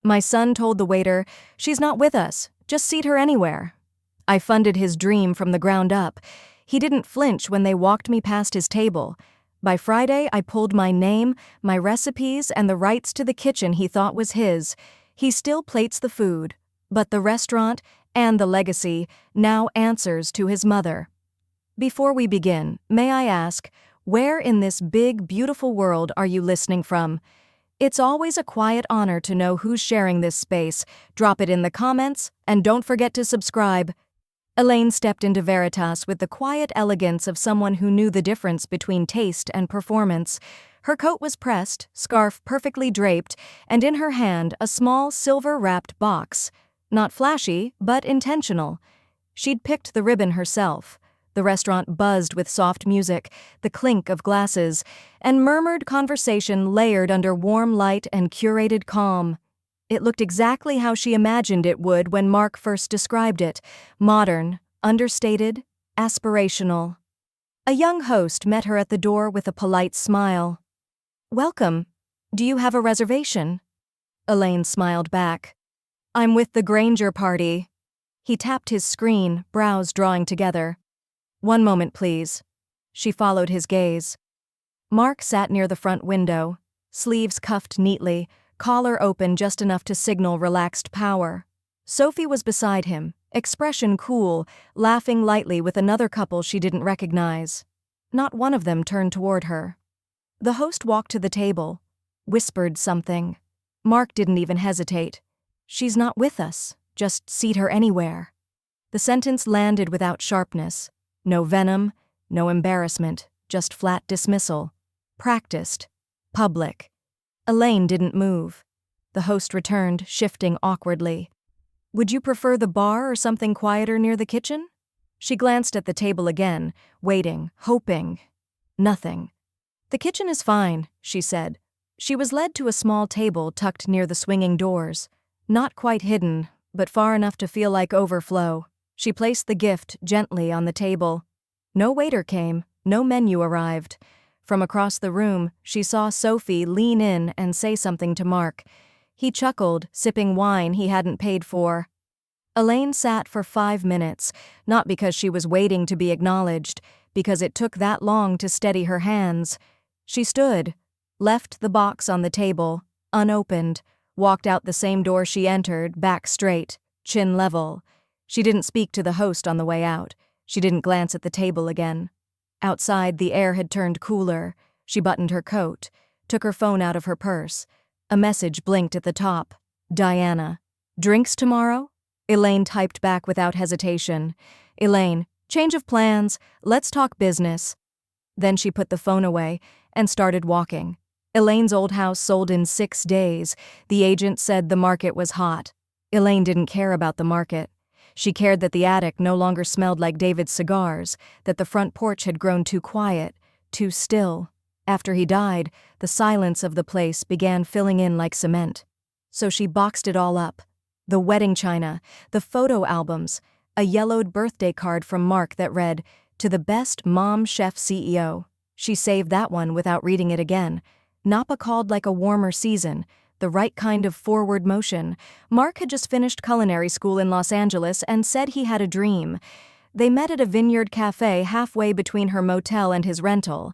My son told the waiter, "She's not with us. Just seat her anywhere." I funded his dream from the ground up. He didn't flinch when they walked me past his table. By Friday, I pulled my name, my recipes, and the rights to the kitchen he thought was his. He still plates the food, but the restaurant and the legacy now answers to his mother. Before we begin, may I ask, where in this big, beautiful world are you listening from? It's always a quiet honor to know who's sharing this space. Drop it in the comments, and don't forget to subscribe. Elaine stepped into Veritas with the quiet elegance of someone who knew the difference between taste and performance. Her coat was pressed, scarf perfectly draped, and in her hand a small silver-wrapped box. Not flashy, but intentional. She'd picked the ribbon herself. The restaurant buzzed with soft music, the clink of glasses, and murmured conversation layered under warm light and curated calm. It looked exactly how she imagined it would when Mark first described it: modern, understated, aspirational. A young host met her at the door with a polite smile. "Welcome. Do you have a reservation?" Elaine smiled back. "I'm with the Granger party." He tapped his screen, brows drawing together. "One moment, please." She followed his gaze. Mark sat near the front window, sleeves cuffed neatly, collar open just enough to signal relaxed power. Sophie was beside him, expression cool, laughing lightly with another couple she didn't recognize. Not one of them turned toward her. The host walked to the table, whispered something. Mark didn't even hesitate. "She's not with us. Just seat her anywhere." The sentence landed without sharpness. No venom, no embarrassment, just flat dismissal. Practiced. Public. Elaine didn't move. The host returned, shifting awkwardly. "Would you prefer the bar or something quieter near the kitchen?" She glanced at the table again, waiting, hoping. Nothing. "The kitchen is fine," she said. She was led to a small table tucked near the swinging doors. Not quite hidden, but far enough to feel like overflow. She placed the gift gently on the table. No waiter came, no menu arrived. From across the room, she saw Sophie lean in and say something to Mark. He chuckled, sipping wine he hadn't paid for. Elaine sat for 5 minutes, not because she was waiting to be acknowledged, because it took that long to steady her hands. She stood, left the box on the table, unopened, walked out the same door she entered, back straight, chin level. She didn't speak to the host on the way out. She didn't glance at the table again. Outside, the air had turned cooler. She buttoned her coat, took her phone out of her purse. A message blinked at the top. "Diana. Drinks tomorrow?" Elaine typed back without hesitation. "Elaine, change of plans. Let's talk business." Then she put the phone away and started walking. Elaine's old house sold in 6 days. The agent said the market was hot. Elaine didn't care about the market. She cared that the attic no longer smelled like David's cigars, that the front porch had grown too quiet, too still. After he died, the silence of the place began filling in like cement. So she boxed it all up. The wedding china, the photo albums, a yellowed birthday card from Mark that read, "To the best mom chef CEO." She saved that one without reading it again. Napa called like a warmer season, the right kind of forward motion. Mark had just finished culinary school in Los Angeles and said he had a dream. They met at a vineyard cafe halfway between her motel and his rental.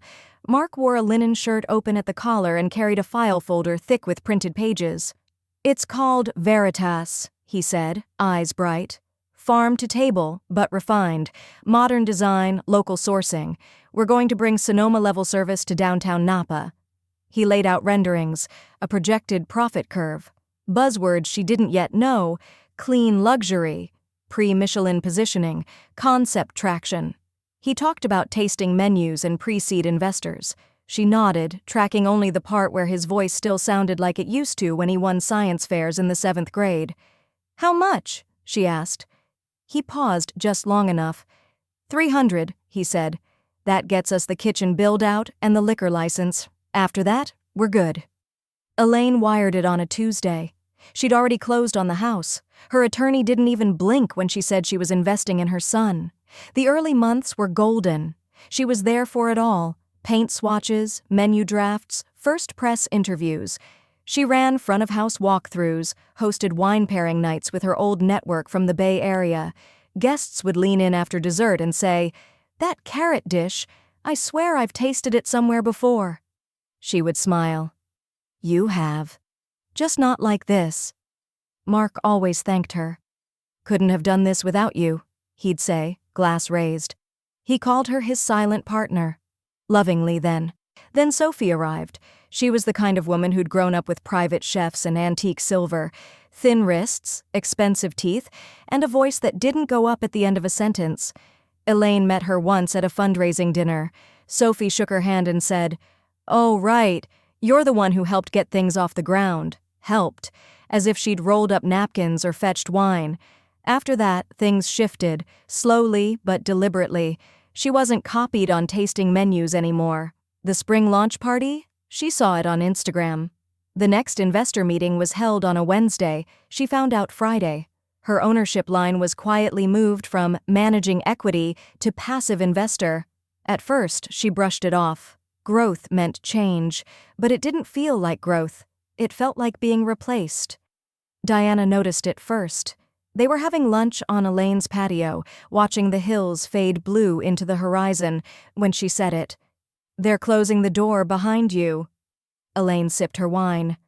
Mark wore a linen shirt open at the collar and carried a file folder thick with printed pages. "It's called Veritas," he said, eyes bright. "Farm to table, but refined. Modern design, local sourcing. We're going to bring Sonoma-level service to downtown Napa." He laid out renderings, a projected profit curve. Buzzwords she didn't yet know: clean luxury, pre-Michelin positioning, concept traction. He talked about tasting menus and pre-seed investors. She nodded, tracking only the part where his voice still sounded like it used to when he won science fairs in the 7th grade. "How much?" she asked. He paused just long enough. "300, he said. "That gets us the kitchen build-out and the liquor license. After that, we're good." Elaine wired it on a Tuesday. She'd already closed on the house. Her attorney didn't even blink when she said she was investing in her son. The early months were golden. She was there for it all: paint swatches, menu drafts, first press interviews. She ran front-of-house walkthroughs, hosted wine pairing nights with her old network from the Bay Area. Guests would lean in after dessert and say, "That carrot dish, I swear I've tasted it somewhere before." She would smile. "You have. Just not like this." Mark always thanked her. "Couldn't have done this without you," he'd say, glass raised. He called her his silent partner. Lovingly then. Then Sophie arrived. She was the kind of woman who'd grown up with private chefs and antique silver, thin wrists, expensive teeth, and a voice that didn't go up at the end of a sentence. Elaine met her once at a fundraising dinner. Sophie shook her hand and said, "Oh, right, you're the one who helped get things off the ground." Helped, as if she'd rolled up napkins or fetched wine. After that, things shifted, slowly but deliberately. She wasn't copied on tasting menus anymore. The spring launch party? She saw it on Instagram. The next investor meeting was held on a Wednesday. She found out Friday. Her ownership line was quietly moved from managing equity to passive investor. At first, she brushed it off. Growth meant change, but it didn't feel like growth. It felt like being replaced. Diana noticed it first. They were having lunch on Elaine's patio, watching the hills fade blue into the horizon, when she said it. "They're closing the door behind you." Elaine sipped her wine.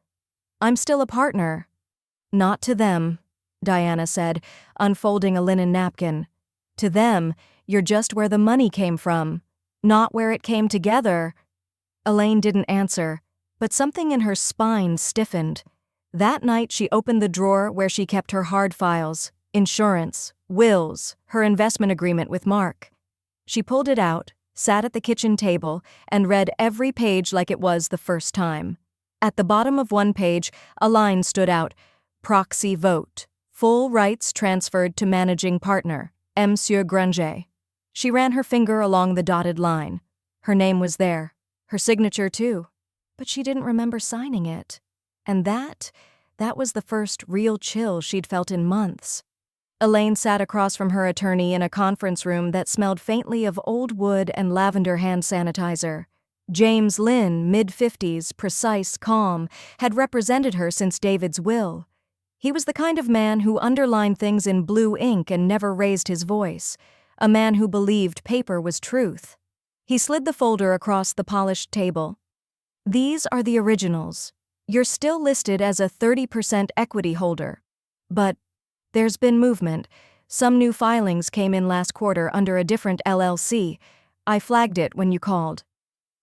"I'm still a partner." "Not to them," Diana said, unfolding a linen napkin. "To them, you're just where the money came from, not where it came together." Elaine didn't answer, but something in her spine stiffened. That night she opened the drawer where she kept her hard files, insurance, wills, her investment agreement with Mark. She pulled it out, sat at the kitchen table, and read every page like it was the first time. At the bottom of one page, a line stood out, "Proxy vote. Full rights transferred to managing partner, Monsieur Granger." She ran her finger along the dotted line. Her name was there. Her signature, too. But she didn't remember signing it. And that was the first real chill she'd felt in months. Elaine sat across from her attorney in a conference room that smelled faintly of old wood and lavender hand sanitizer. James Lynn, mid-50s, precise, calm, had represented her since David's will. He was the kind of man who underlined things in blue ink and never raised his voice. A man who believed paper was truth. He slid the folder across the polished table. "These are the originals. You're still listed as a 30% equity holder. But there's been movement. Some new filings came in last quarter under a different LLC. I flagged it when you called."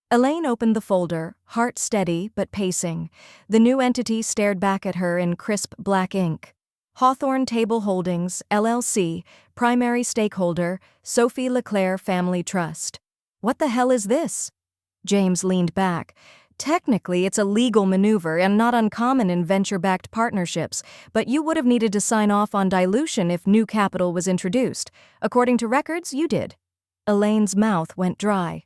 Elaine opened the folder, heart steady but pacing. The new entity stared back at her in crisp black ink. Hawthorne Table Holdings, LLC, primary stakeholder, Sophie LeClaire Family Trust. "What the hell is this?" James leaned back. "Technically, it's a legal maneuver and not uncommon in venture-backed partnerships, but you would have needed to sign off on dilution if new capital was introduced. According to records, you did." Elaine's mouth went dry.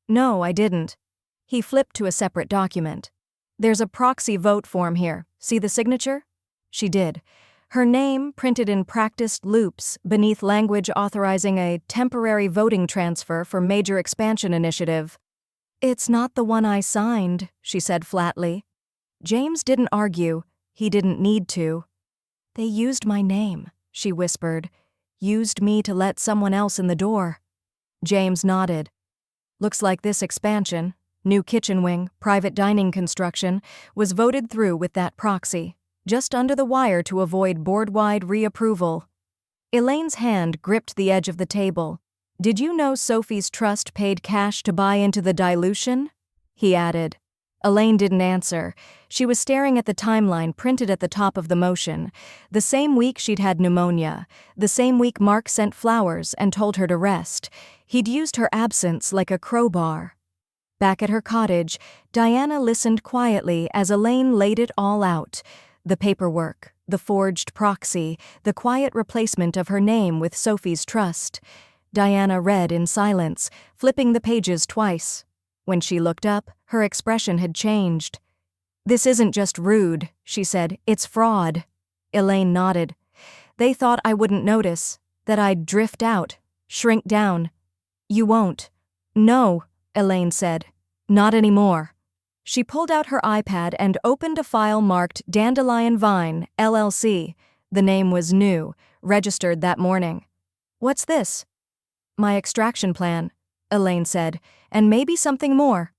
"No, I didn't." He flipped to a separate document. "There's a proxy vote form here. See the signature?" She did. Her name, printed in practiced loops, beneath language authorizing a temporary voting transfer for major expansion initiative. "It's not the one I signed," she said flatly. James didn't argue. He didn't need to. "They used my name," she whispered. "Used me to let someone else in the door." James nodded. "Looks like this expansion, new kitchen wing, private dining construction, was voted through with that proxy, just under the wire to avoid board-wide reapproval." Elaine's hand gripped the edge of the table. "Did you know Sophie's trust paid cash to buy into the dilution?" he added. Elaine didn't answer. She was staring at the timeline printed at the top of the motion. The same week she'd had pneumonia. The same week Mark sent flowers and told her to rest. He'd used her absence like a crowbar. Back at her cottage, Diana listened quietly as Elaine laid it all out. The paperwork, the forged proxy, the quiet replacement of her name with Sophie's trust. Diana read in silence, flipping the pages twice. When she looked up, her expression had changed. "This isn't just rude," she said. "It's fraud." Elaine nodded. "They thought I wouldn't notice, that I'd drift out, shrink down." "You won't." "No," Elaine said. "Not anymore." She pulled out her iPad and opened a file marked Dandelion Vine, LLC. The name was new, registered that morning. "What's this?" "My extraction plan," Elaine said, "and maybe something more."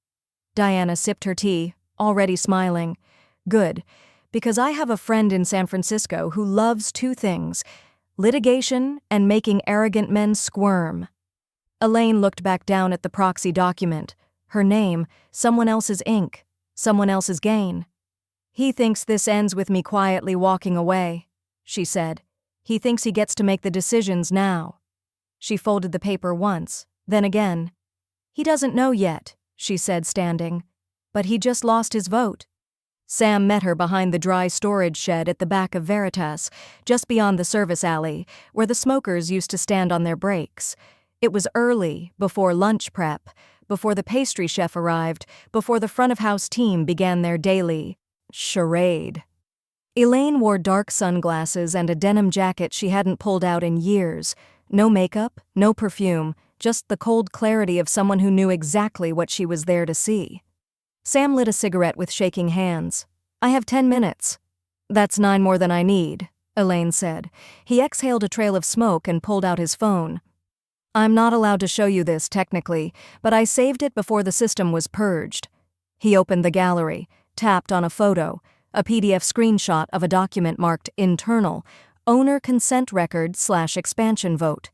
Diana sipped her tea, already smiling. "Good, because I have a friend in San Francisco who loves two things: litigation and making arrogant men squirm." Elaine looked back down at the proxy document. Her name, someone else's ink, someone else's gain. "He thinks this ends with me quietly walking away," she said. "He thinks he gets to make the decisions now." She folded the paper once, then again. "He doesn't know yet," she said, standing. "But he just lost his vote." Sam met her behind the dry storage shed at the back of Veritas, just beyond the service alley, where the smokers used to stand on their breaks. It was early, before lunch prep, before the pastry chef arrived, before the front-of-house team began their daily charade. Elaine wore dark sunglasses and a denim jacket she hadn't pulled out in years. No makeup, no perfume, just the cold clarity of someone who knew exactly what she was there to see. Sam lit a cigarette with shaking hands. "I have 10 minutes. "That's 9 more than I need," Elaine said. He exhaled a trail of smoke and pulled out his phone. "I'm not allowed to show you this, technically, but I saved it before the system was purged." He opened the gallery, tapped on a photo, a PDF screenshot of a document marked internal, owner consent record/expansion vote.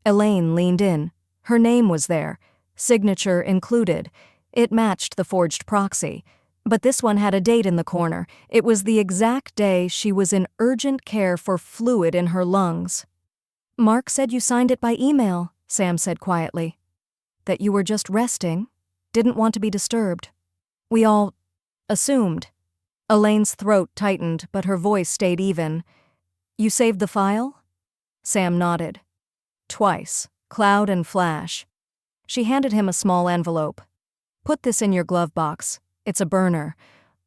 Elaine leaned in. Her name was there, signature included. It matched the forged proxy. But this one had a date in the corner. It was the exact day she was in urgent care for fluid in her lungs. "Mark said you signed it by email," Sam said quietly. "That you were just resting, didn't want to be disturbed. We all assumed." Elaine's throat tightened, but her voice stayed even. "You saved the file?" Sam nodded. "Twice, cloud and flash." She handed him a small envelope. "Put this in your glove box. It's a burner.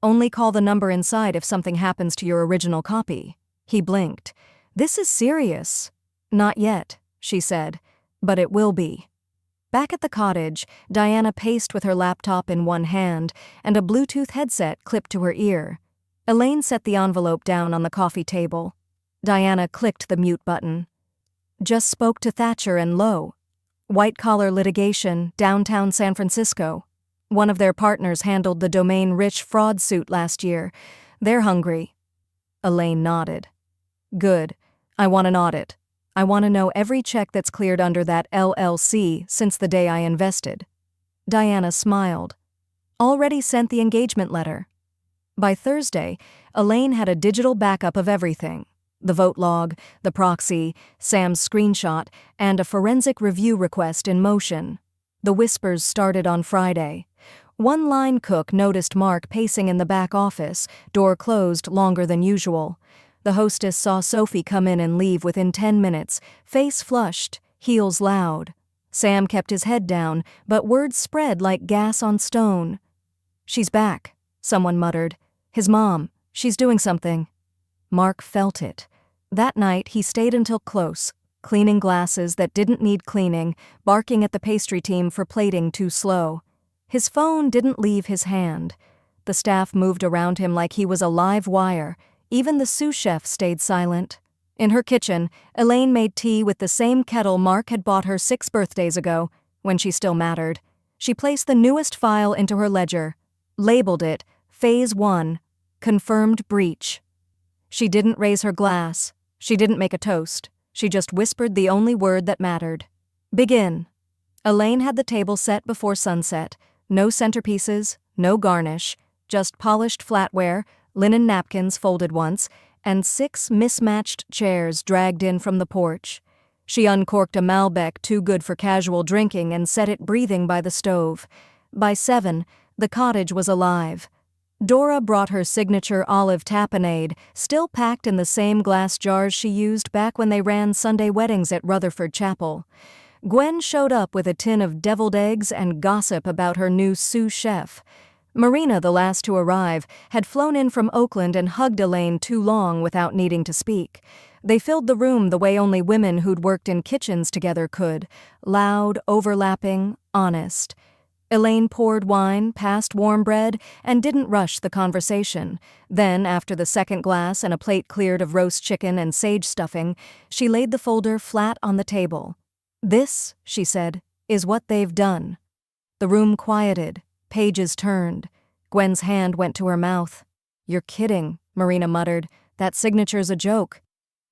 Only call the number inside if something happens to your original copy." He blinked. "This is serious." "Not yet," she said, "but it will be." Back at the cottage, Diana paced with her laptop in one hand and a Bluetooth headset clipped to her ear. Elaine set the envelope down on the coffee table. Diana clicked the mute button. "Just spoke to Thatcher and Lowe. White-collar litigation, downtown San Francisco. One of their partners handled the domain-rich fraud suit last year. They're hungry." Elaine nodded. "Good. I want an audit. I want to know every check that's cleared under that LLC since the day I invested." Diana smiled. "Already sent the engagement letter." By Thursday, Elaine had a digital backup of everything: the vote log, the proxy, Sam's screenshot, and a forensic review request in motion. The whispers started on Friday. One line cook noticed Mark pacing in the back office, door closed longer than usual. The hostess saw Sophie come in and leave within 10 minutes, face flushed, heels loud. Sam kept his head down, but words spread like gas on stone. "She's back," someone muttered. "His mom. She's doing something." Mark felt it. That night he stayed until close, cleaning glasses that didn't need cleaning, barking at the pastry team for plating too slow. His phone didn't leave his hand. The staff moved around him like he was a live wire. Even the sous chef stayed silent. In her kitchen, Elaine made tea with the same kettle Mark had bought her 6 birthdays ago, when she still mattered. She placed the newest file into her ledger, labeled it Phase 1, Confirmed Breach. She didn't raise her glass. She didn't make a toast. She just whispered the only word that mattered. "Begin." Elaine had the table set before sunset. No centerpieces, no garnish, just polished flatware, linen napkins folded once, and 6 mismatched chairs dragged in from the porch. She uncorked a Malbec too good for casual drinking and set it breathing by the stove. By 7, the cottage was alive. Dora brought her signature olive tapenade, still packed in the same glass jars she used back when they ran Sunday weddings at Rutherford Chapel. Gwen showed up with a tin of deviled eggs and gossip about her new sous chef. Marina, the last to arrive, had flown in from Oakland and hugged Elaine too long without needing to speak. They filled the room the way only women who'd worked in kitchens together could, loud, overlapping, honest. Elaine poured wine, passed warm bread, and didn't rush the conversation. Then, after the second glass and a plate cleared of roast chicken and sage stuffing, she laid the folder flat on the table. "This," she said, "is what they've done." The room quieted. Pages turned. Gwen's hand went to her mouth. "You're kidding," Marina muttered. "That signature's a joke."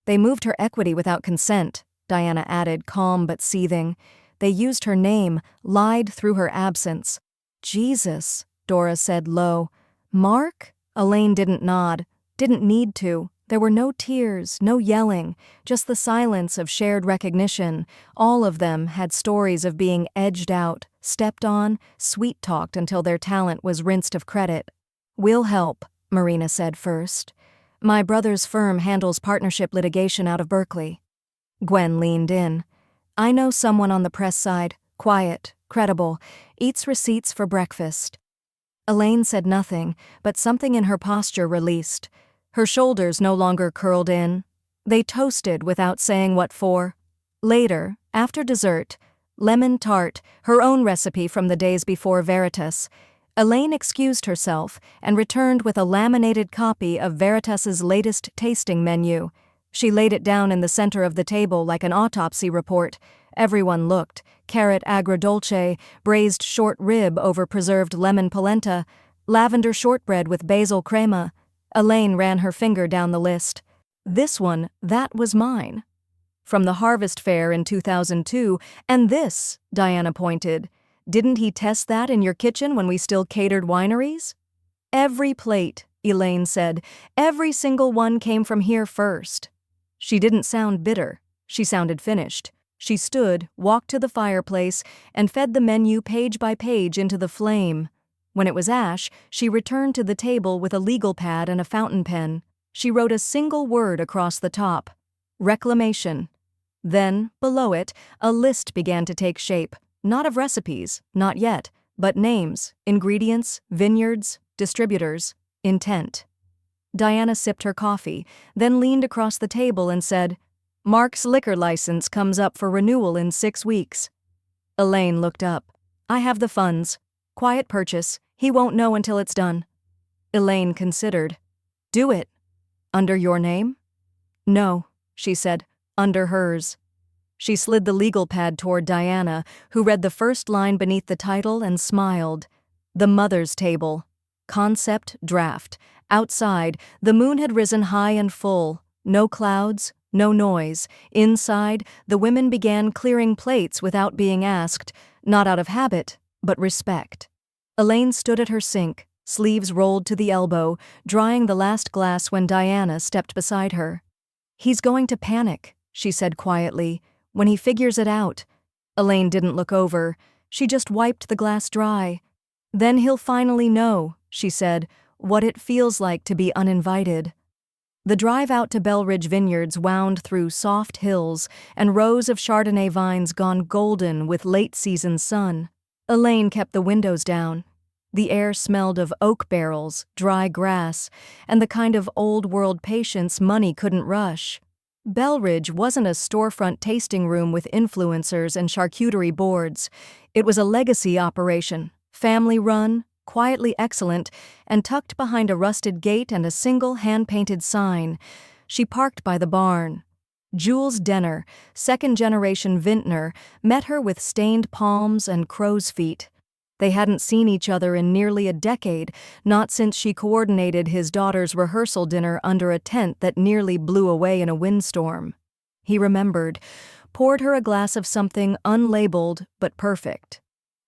"They moved her equity without consent," Diana added, calm but seething. "They used her name, lied through her absence." "Jesus," Dora said low. "Mark?" Elaine didn't nod. Didn't need to. There were no tears, no yelling, just the silence of shared recognition. All of them had stories of being edged out, stepped on, sweet-talked until their talent was rinsed of credit. "We'll help," Marina said first. "My brother's firm handles partnership litigation out of Berkeley." Gwen leaned in. "I know someone on the press side, quiet, credible, eats receipts for breakfast." Elaine said nothing, but something in her posture released. Her shoulders no longer curled in. They toasted without saying what for. Later, after dessert, lemon tart, her own recipe from the days before Veritas, Elaine excused herself and returned with a laminated copy of Veritas's latest tasting menu. She laid it down in the center of the table like an autopsy report. Everyone looked. Carrot agrodolce, braised short rib over preserved lemon polenta, lavender shortbread with basil crema. Elaine ran her finger down the list. "This one, that was mine." "From the Harvest Fair in 2002, and this," Diana pointed. "Didn't he test that in your kitchen when we still catered wineries?" "Every plate," Elaine said. "Every single one came from here first." She didn't sound bitter. She sounded finished. She stood, walked to the fireplace, and fed the menu page by page into the flame. When it was ash, she returned to the table with a legal pad and a fountain pen. She wrote a single word across the top: reclamation. Then, below it, a list began to take shape, not of recipes, not yet, but names, ingredients, vineyards, distributors, intent. Diana sipped her coffee, then leaned across the table and said, "Mark's liquor license comes up for renewal in 6 weeks." Elaine looked up. "I have the funds. Quiet purchase. He won't know until it's done." Elaine considered. "Do it." "Under your name?" "No," she said, "under hers." She slid the legal pad toward Diana, who read the first line beneath the title and smiled. "The Mother's Table. Concept draft. Outside, the moon had risen high and full. No clouds, no noise. Inside, the women began clearing plates without being asked, not out of habit, but respect. Elaine stood at her sink, sleeves rolled to the elbow, drying the last glass when Diana stepped beside her. "He's going to panic," she said quietly, "when he figures it out." Elaine didn't look over. She just wiped the glass dry. "Then he'll finally know," she said, "what it feels like to be uninvited." The drive out to Belridge Vineyards wound through soft hills and rows of Chardonnay vines gone golden with late-season sun. Elaine kept the windows down. The air smelled of oak barrels, dry grass, and the kind of old-world patience money couldn't rush. Belridge wasn't a storefront tasting room with influencers and charcuterie boards. It was a legacy operation, family-run, quietly excellent, and tucked behind a rusted gate and a single hand-painted sign. She parked by the barn. Jules Denner, second-generation vintner, met her with stained palms and crow's feet. They hadn't seen each other in nearly a decade, not since she coordinated his daughter's rehearsal dinner under a tent that nearly blew away in a windstorm. He remembered, poured her a glass of something unlabeled but perfect.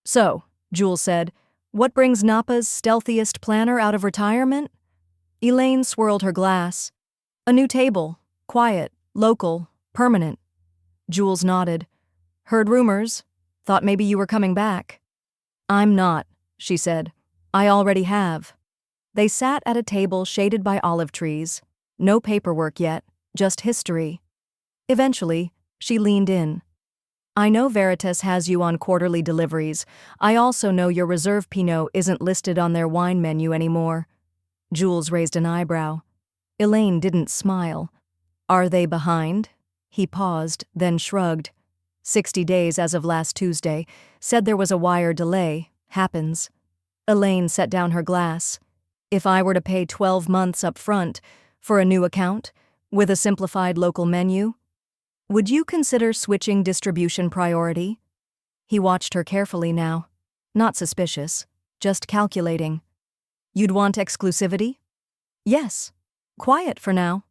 "So," Jules said, "what brings Napa's stealthiest planner out of retirement?" Elaine swirled her glass. "A new table. Quiet. Local. Permanent." Jules nodded. "Heard rumors. Thought maybe you were coming back." "I'm not," she said. "I already have." They sat at a table shaded by olive trees. No paperwork yet, just history. Eventually, she leaned in. "I know Veritas has you on quarterly deliveries. I also know your reserve Pinot isn't listed on their wine menu anymore." Jules raised an eyebrow. Elaine didn't smile. "Are they behind?" He paused, then shrugged. 60 days as of last Tuesday, said there was a wire delay, Happens. Elaine set down her glass. If I were to pay 12 months up front for a new account with a simplified local menu, would you consider switching distribution priority? He watched her carefully now. Not suspicious, just calculating. You'd want exclusivity? Yes. Quiet for now.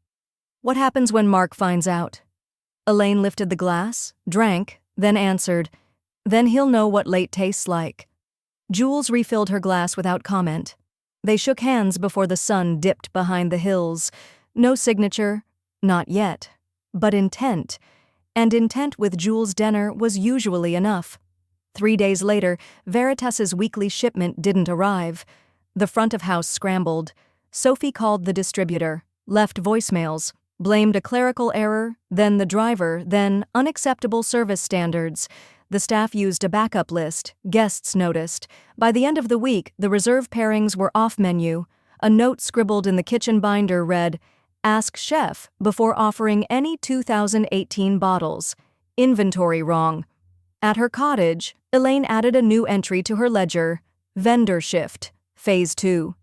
What happens when Mark finds out? Elaine lifted the glass, drank, then answered, Then he'll know what late tastes like. Jules refilled her glass without comment. They shook hands before the sun dipped behind the hills. No signature, not yet, but intent. And intent with Jules Denner was usually enough. 3 days later, Veritas's weekly shipment didn't arrive. The front of house scrambled. Sophie called the distributor, left voicemails, blamed a clerical error, then the driver, then unacceptable service standards. The staff used a backup list, guests noticed. By the end of the week, the reserve pairings were off menu. A note scribbled in the kitchen binder read, Ask chef before offering any 2018 bottles. Inventory wrong. At her cottage, Elaine added a new entry to her ledger, Vendor Shift, Phase 2.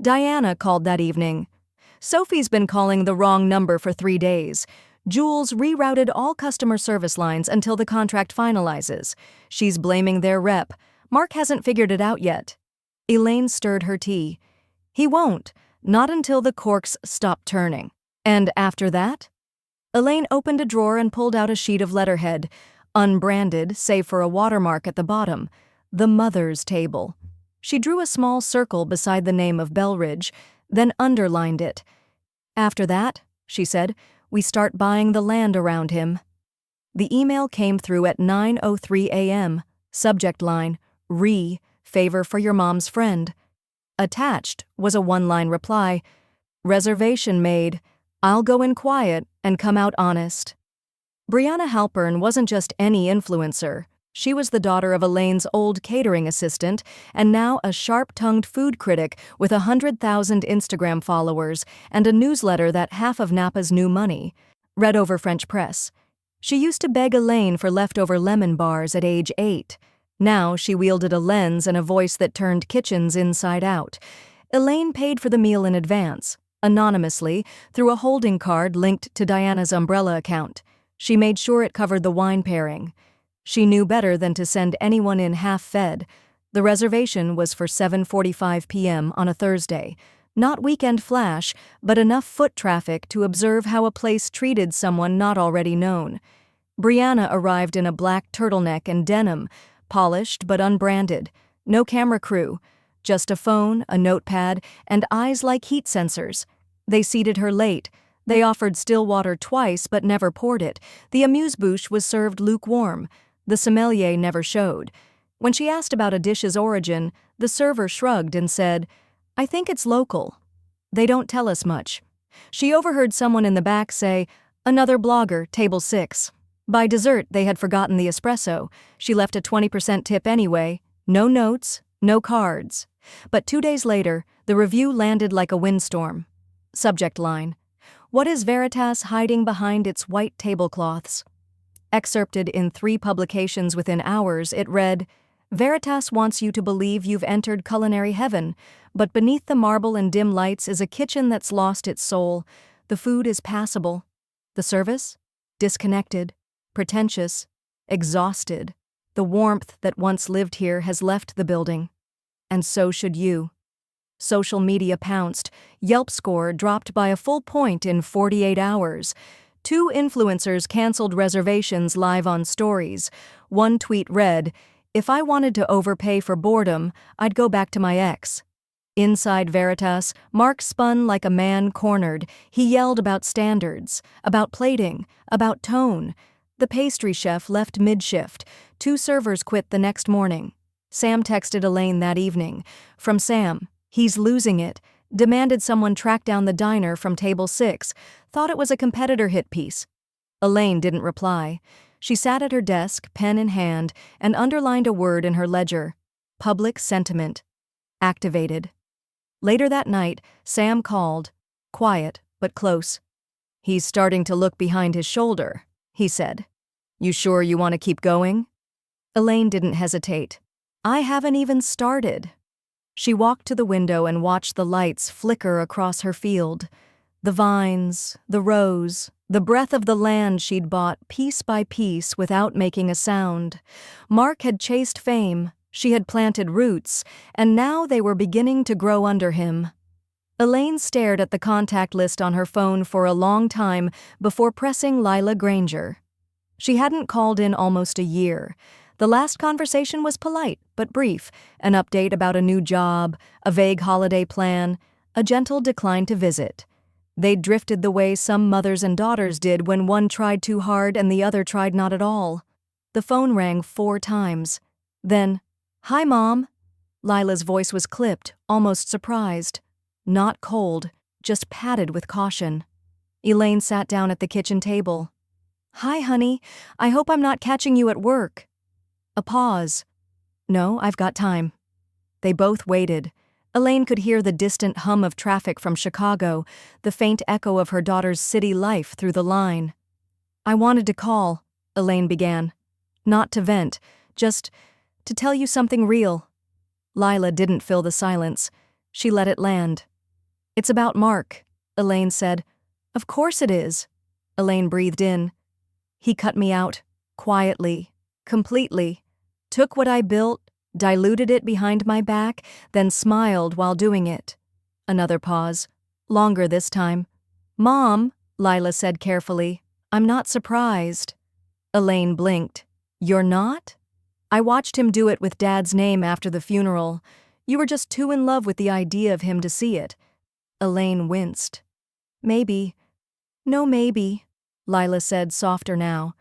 Diana called that evening. Sophie's been calling the wrong number for 3 days. Jules rerouted all customer service lines until the contract finalizes. She's blaming their rep. Mark hasn't figured it out yet. Elaine stirred her tea. He won't, not until the corks stop turning. And after that? Elaine opened a drawer and pulled out a sheet of letterhead, unbranded save for a watermark at the bottom, the Mother's Table. She drew a small circle beside the name of Belridge, then underlined it. After that, she said, we start buying the land around him. The email came through at 9:03 a.m. Subject line, favor for your mom's friend. Attached was a one-line reply, reservation made. I'll go in quiet and come out honest. Brianna Halpern wasn't just any influencer. She was the daughter of Elaine's old catering assistant and now a sharp-tongued food critic with 100,000 Instagram followers and a newsletter that half of Napa's new money, read over French press. She used to beg Elaine for leftover lemon bars at age 8. Now she wielded a lens and a voice that turned kitchens inside out. Elaine paid for the meal in advance, anonymously, through a holding card linked to Diana's umbrella account. She made sure it covered the wine pairing. She knew better than to send anyone in half-fed. The reservation was for 7:45 p.m. on a Thursday. Not weekend flash, but enough foot traffic to observe how a place treated someone not already known. Brianna arrived in a black turtleneck and denim, polished but unbranded. No camera crew. Just a phone, a notepad, and eyes like heat sensors. They seated her late. They offered still water twice but never poured it. The amuse-bouche was served lukewarm. The sommelier never showed. When she asked about a dish's origin, the server shrugged and said, I think it's local. They don't tell us much. She overheard someone in the back say, another blogger, table 6. By dessert, they had forgotten the espresso. She left a 20% tip anyway. No notes, no cards. But 2 days later, the review landed like a windstorm. Subject line, What is Veritas hiding behind its white tablecloths? Excerpted in 3 publications within hours, it read, Veritas wants you to believe you've entered culinary heaven, but beneath the marble and dim lights is a kitchen that's lost its soul. The food is passable. The service? Disconnected, pretentious, exhausted. The warmth that once lived here has left the building. And so should you. Social media pounced. Yelp score dropped by a full point in 48 hours. 2 influencers canceled reservations live on stories. One tweet read, If I wanted to overpay for boredom, I'd go back to my ex. Inside Veritas, Mark spun like a man cornered. He yelled about standards, about plating, about tone. The pastry chef left mid-shift. 2 servers quit the next morning. Sam texted Elaine that evening. From Sam, he's losing it. Demanded someone track down the diner from table 6. Thought it was a competitor hit piece. Elaine didn't reply. She sat at her desk, pen in hand, and underlined a word in her ledger. Public sentiment. Activated. Later that night, Sam called. Quiet, but close. He's starting to look behind his shoulder, he said. You sure you want to keep going? Elaine didn't hesitate. I haven't even started. She walked to the window and watched the lights flicker across her field. The vines, the rows, the breath of the land she'd bought piece by piece without making a sound. Mark had chased fame, she had planted roots, and now they were beginning to grow under him. Elaine stared at the contact list on her phone for a long time before pressing Lila Granger. She hadn't called in almost a year. The last conversation was polite but brief, an update about a new job, a vague holiday plan, a gentle decline to visit. They'd drifted the way some mothers and daughters did when one tried too hard and the other tried not at all. The phone rang 4 times. Then, "Hi, Mom." Lila's voice was clipped, almost surprised. Not cold, just padded with caution. Elaine sat down at the kitchen table. "Hi, honey. I hope I'm not catching you at work." A pause. "No, I've got time." They both waited. Elaine could hear the distant hum of traffic from Chicago, the faint echo of her daughter's city life through the line. "I wanted to call," Elaine began. "Not to vent, just to tell you something real." Lila didn't fill the silence. She let it land. "It's about Mark," Elaine said. "Of course it is." Elaine breathed in. "He cut me out, quietly, completely. Took what I built, diluted it behind my back, then smiled while doing it." Another pause. Longer this time. "Mom," Lila said carefully, "I'm not surprised." Elaine blinked. "You're not?" "I watched him do it with Dad's name after the funeral. You were just too in love with the idea of him to see it." Elaine winced. "Maybe." "No, maybe," Lila said softer now.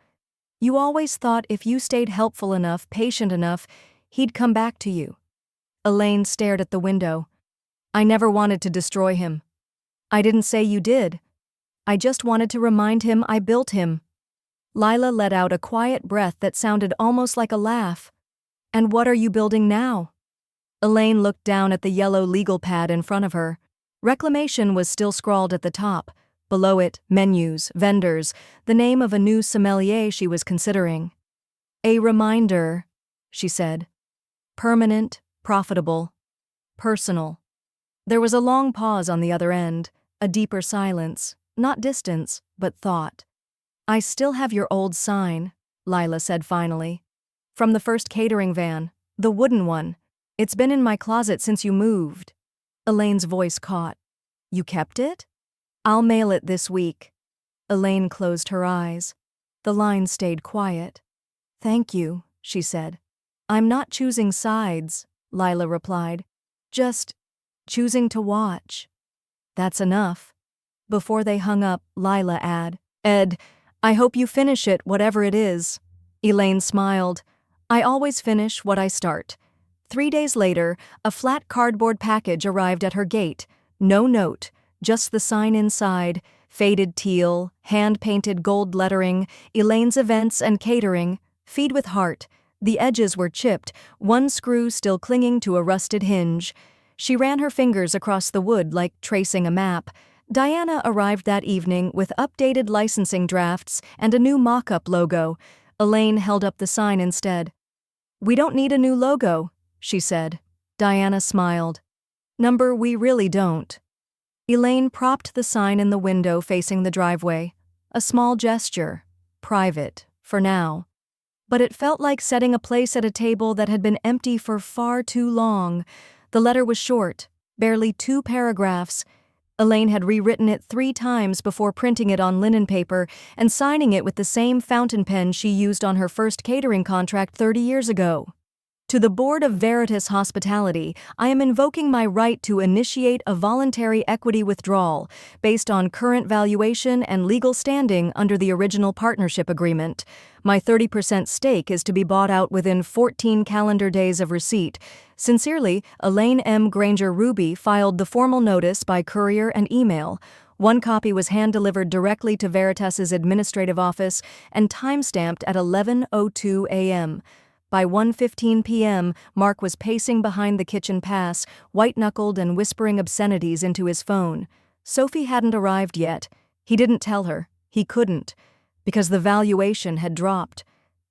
"You always thought if you stayed helpful enough, patient enough, he'd come back to you." Elaine stared at the window. "I never wanted to destroy him." "I didn't say you did. I just wanted to remind him I built him." Lila let out a quiet breath that sounded almost like a laugh. "And what are you building now?" Elaine looked down at the yellow legal pad in front of her. Reclamation was still scrawled at the top. Below it, menus, vendors, the name of a new sommelier she was considering. "A reminder," she said. "Permanent, profitable, personal." There was a long pause on the other end, a deeper silence, not distance, but thought. "I still have your old sign," Lila said finally. "From the first catering van, the wooden one. It's been in my closet since you moved." Elaine's voice caught. "You kept it?" "I'll mail it this week." Elaine closed her eyes. The line stayed quiet. "Thank you," she said. "I'm not choosing sides," Lila replied. "Just choosing to watch." "That's enough." Before they hung up, Lila Ed, I hope you finish it, whatever it is." Elaine smiled. "I always finish what I start." 3 days later, a flat cardboard package arrived at her gate. No note, just the sign inside, faded teal, hand-painted gold lettering, Elaine's Events and Catering, Feed with Heart. The edges were chipped, one screw still clinging to a rusted hinge. She ran her fingers across the wood like tracing a map. Diana arrived that evening with updated licensing drafts and a new mock-up logo. Elaine held up the sign instead. "We don't need a new logo," she said. Diana smiled. We really don't." Elaine propped the sign in the window facing the driveway. A small gesture. Private, for now. But it felt like setting a place at a table that had been empty for far too long. The letter was short, barely 2 paragraphs. Elaine had rewritten it 3 times before printing it on linen paper and signing it with the same fountain pen she used on her first catering contract 30 years ago. "To the Board of Veritas Hospitality, I am invoking my right to initiate a voluntary equity withdrawal based on current valuation and legal standing under the original partnership agreement. My 30% stake is to be bought out within 14 calendar days of receipt. Sincerely, Elaine M. Granger Ruby filed the formal notice by courier and email. One copy was hand-delivered directly to Veritas's administrative office and time-stamped at 11:02 a.m. By 1:15 p.m., Mark was pacing behind the kitchen pass, white-knuckled and whispering obscenities into his phone. Sophie hadn't arrived yet. He didn't tell her. He couldn't. Because the valuation had dropped.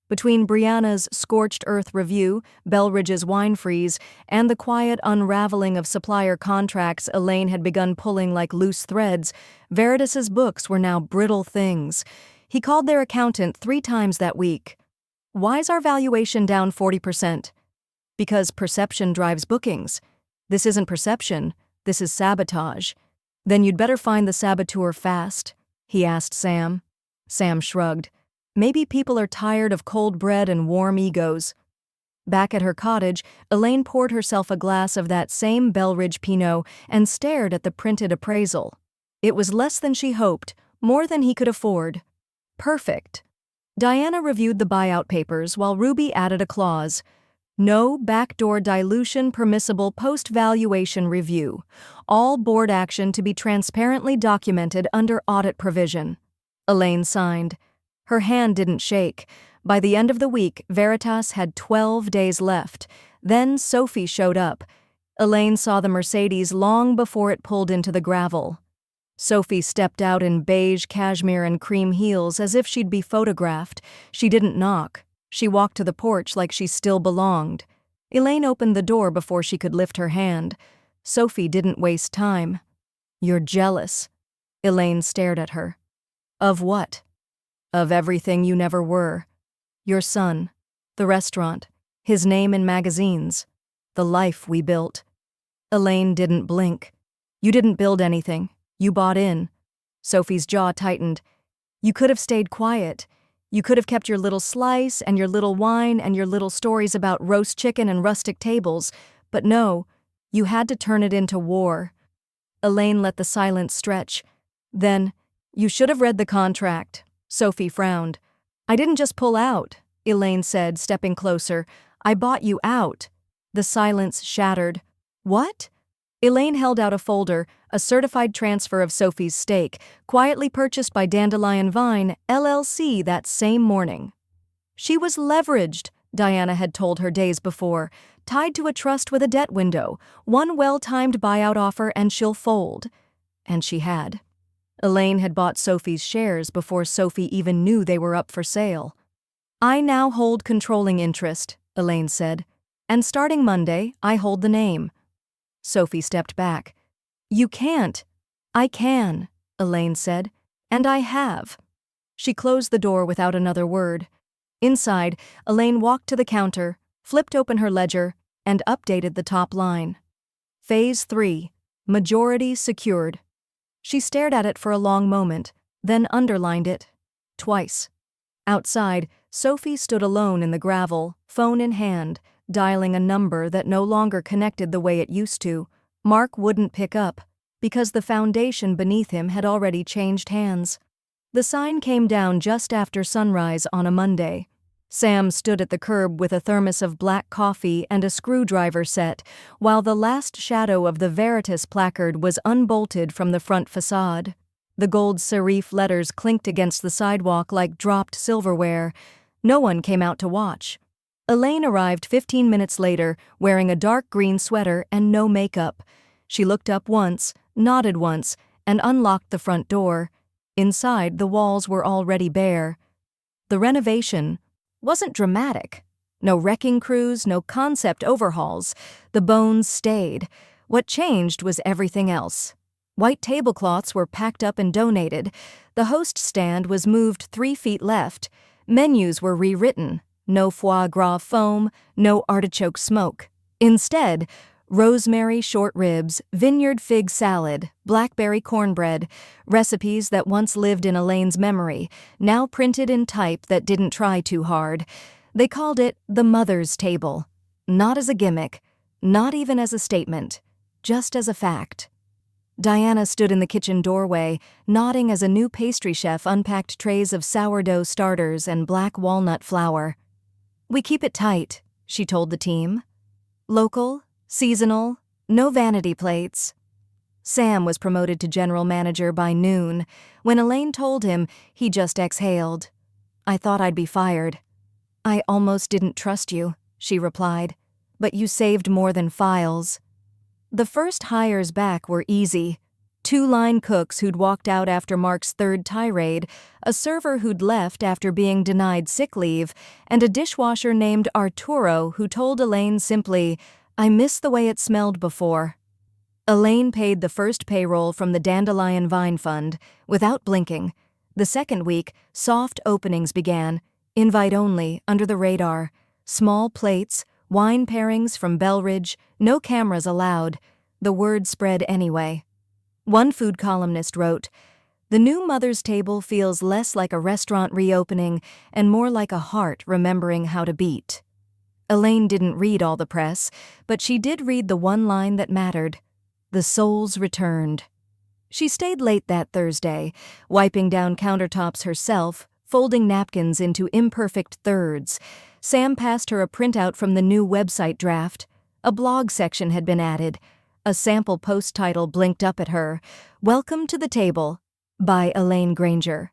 Between Brianna's scorched earth review, Belridge's wine freeze, and the quiet unraveling of supplier contracts Elaine had begun pulling like loose threads, Veritas's books were now brittle things. He called their accountant 3 times that week. "Why's our valuation down 40%? "Because perception drives bookings. "This isn't perception, this is sabotage." "Then you'd better find the saboteur fast," he asked Sam. Sam shrugged. "Maybe people are tired of cold bread and warm egos." Back at her cottage, Elaine poured herself a glass of that same Belridge Pinot and stared at the printed appraisal. It was less than she hoped, more than he could afford. Perfect. Diana reviewed the buyout papers while Ruby added a clause. "No backdoor dilution permissible post-valuation review. All board action to be transparently documented under audit provision." Elaine signed. Her hand didn't shake. By the end of the week, Veritas had 12 days left. Then Sophie showed up. Elaine saw the Mercedes long before it pulled into the gravel. Sophie stepped out in beige cashmere and cream heels as if she'd be photographed. She didn't knock. She walked to the porch like she still belonged. Elaine opened the door before she could lift her hand. Sophie didn't waste time. "You're jealous." Elaine stared at her. "Of what?" "Of everything you never were. Your son, the restaurant, his name in magazines, the life we built." Elaine didn't blink. "You didn't build anything. You bought in." Sophie's jaw tightened. "You could have stayed quiet. You could have kept your little slice and your little wine and your little stories about roast chicken and rustic tables. But no, you had to turn it into war." Elaine let the silence stretch. Then, "You should have read the contract." Sophie frowned. "I didn't just pull out," Elaine said, stepping closer. "I bought you out." The silence shattered. "What?" Elaine held out a folder, a certified transfer of Sophie's stake, quietly purchased by Dandelion Vine, LLC that same morning. She was leveraged, Diana had told her days before, tied to a trust with a debt window, one well-timed buyout offer and she'll fold. And she had. Elaine had bought Sophie's shares before Sophie even knew they were up for sale. "I now hold controlling interest," Elaine said, "and starting Monday, I hold the name." Sophie stepped back. "You can't." "I can," Elaine said, "and I have." She closed the door without another word. Inside, Elaine walked to the counter, flipped open her ledger, and updated the top line. Phase 3, majority secured. She stared at it for a long moment, then underlined it. Twice. Outside, Sophie stood alone in the gravel, phone in hand, dialing a number that no longer connected the way it used to. Mark wouldn't pick up, because the foundation beneath him had already changed hands. The sign came down just after sunrise on a Monday. Sam stood at the curb with a thermos of black coffee and a screwdriver set, while the last shadow of the Veritas placard was unbolted from the front facade. The gold serif letters clinked against the sidewalk like dropped silverware. No one came out to watch. Elaine arrived 15 minutes later, wearing a dark green sweater and no makeup. She looked up once, nodded once, and unlocked the front door. Inside, the walls were already bare. The renovation wasn't dramatic. No wrecking crews, no concept overhauls. The bones stayed. What changed was everything else. White tablecloths were packed up and donated. The host stand was moved 3 feet left. Menus were rewritten. No foie gras foam, no artichoke smoke. Instead, rosemary short ribs, vineyard fig salad, blackberry cornbread, recipes that once lived in Elaine's memory, now printed in type that didn't try too hard. They called it the Mother's Table. Not as a gimmick, not even as a statement, just as a fact. Diana stood in the kitchen doorway, nodding as a new pastry chef unpacked trays of sourdough starters and black walnut flour. "We keep it tight," she told the team. "Local, seasonal, no vanity plates." Sam was promoted to general manager by noon. When Elaine told him, he just exhaled. "I thought I'd be fired." "I almost didn't trust you," she replied. "But you saved more than files." The first hires back were easy. 2 line cooks who'd walked out after Mark's third tirade, a server who'd left after being denied sick leave, and a dishwasher named Arturo who told Elaine simply, "I miss the way it smelled before." Elaine paid the first payroll from the Dandelion Vine Fund, without blinking. The second week, soft openings began, invite only, under the radar. Small plates, wine pairings from Belridge, no cameras allowed. The word spread anyway. One food columnist wrote, "The new mother's table feels less like a restaurant reopening and more like a heart remembering how to beat." Elaine didn't read all the press, but she did read the one line that mattered. The souls returned. She stayed late that Thursday, wiping down countertops herself, folding napkins into imperfect thirds. Sam passed her a printout from the new website draft. A blog section had been added. A sample post title blinked up at her, "Welcome to the Table," by Elaine Granger.